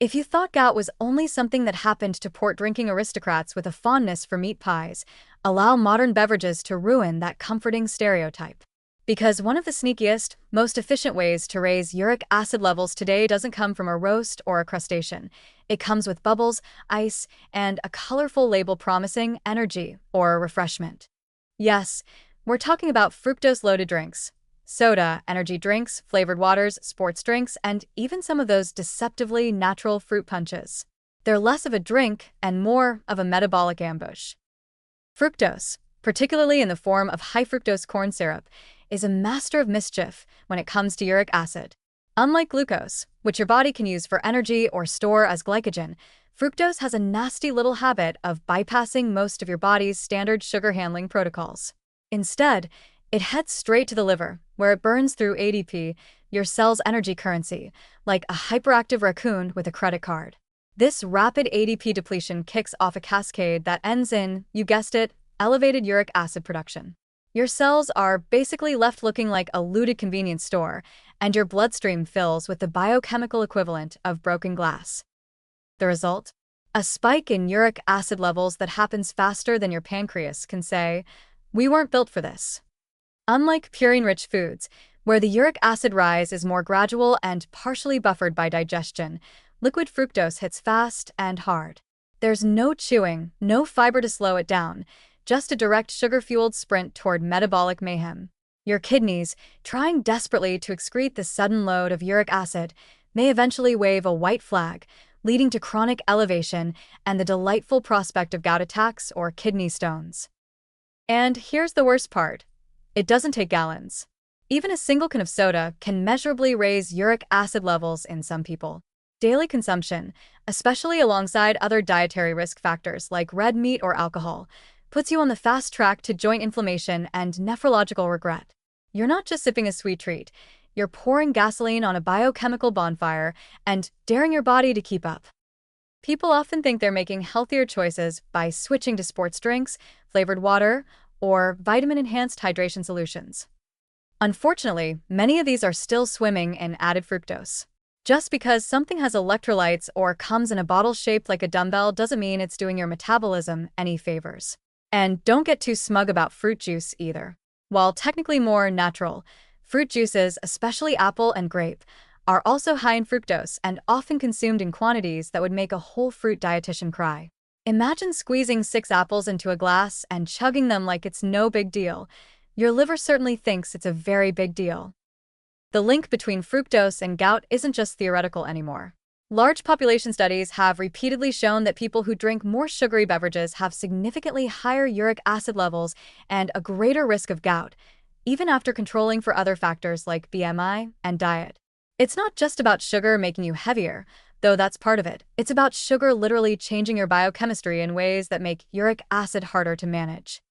If you thought gout was only something that happened to port-drinking aristocrats with a fondness for meat pies, allow modern beverages to ruin that comforting stereotype. Because one of the sneakiest, most efficient ways to raise uric acid levels today doesn't come from a roast or a crustacean. It comes with bubbles, ice, and a colorful label promising energy or refreshment. Yes, we're talking about fructose-loaded drinks. Soda, energy drinks, flavored waters, sports drinks, and even some of those deceptively natural fruit punches. They're less of a drink and more of a metabolic ambush. Fructose, particularly in the form of high fructose corn syrup, is a master of mischief when it comes to uric acid. Unlike glucose, which your body can use for energy or store as glycogen, fructose has a nasty little habit of bypassing most of your body's standard sugar handling protocols. Instead, it heads straight to the liver, where it burns through ADP, your cell's energy currency, like a hyperactive raccoon with a credit card. This rapid ADP depletion kicks off a cascade that ends in, you guessed it, elevated uric acid production. Your cells are basically left looking like a looted convenience store, and your bloodstream fills with the biochemical equivalent of broken glass. The result? A spike in uric acid levels that happens faster than your pancreas can say, "We weren't built for this." Unlike purine-rich foods, where the uric acid rise is more gradual and partially buffered by digestion, liquid fructose hits fast and hard. There's no chewing, no fiber to slow it down, just a direct sugar-fueled sprint toward metabolic mayhem. Your kidneys, trying desperately to excrete the sudden load of uric acid, may eventually wave a white flag, leading to chronic elevation and the delightful prospect of gout attacks or kidney stones. And here's the worst part. It doesn't take gallons. Even a single can of soda can measurably raise uric acid levels in some people. Daily consumption, especially alongside other dietary risk factors like red meat or alcohol, puts you on the fast track to joint inflammation and nephrological regret. You're not just sipping a sweet treat, you're pouring gasoline on a biochemical bonfire and daring your body to keep up. People often think they're making healthier choices by switching to sports drinks, flavored water, or vitamin-enhanced hydration solutions. Unfortunately, many of these are still swimming in added fructose. Just because something has electrolytes or comes in a bottle shaped like a dumbbell doesn't mean it's doing your metabolism any favors. And don't get too smug about fruit juice either. While technically more natural, fruit juices, especially apple and grape, are also high in fructose and often consumed in quantities that would make a whole fruit dietitian cry. Imagine squeezing 6 apples into a glass and chugging them like it's no big deal. Your liver certainly thinks it's a very big deal. The link between fructose and gout isn't just theoretical anymore. Large population studies have repeatedly shown that people who drink more sugary beverages have significantly higher uric acid levels and a greater risk of gout, even after controlling for other factors like BMI and diet. It's not just about sugar making you heavier, though that's part of it. It's about sugar literally changing your biochemistry in ways that make uric acid harder to manage.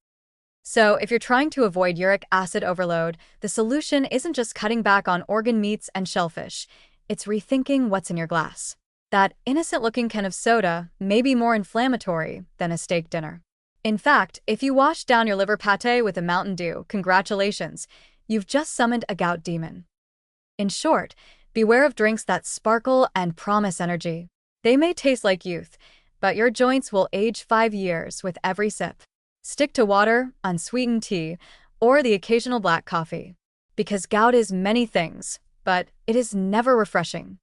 So, if you're trying to avoid uric acid overload, the solution isn't just cutting back on organ meats and shellfish, it's rethinking what's in your glass. That innocent-looking can of soda may be more inflammatory than a steak dinner. In fact, if you wash down your liver pate with a Mountain Dew, congratulations, you've just summoned a gout demon. In short, beware of drinks that sparkle and promise energy. They may taste like youth, but your joints will age 5 years with every sip. Stick to water, unsweetened tea, or the occasional black coffee. Because gout is many things, but it is never refreshing.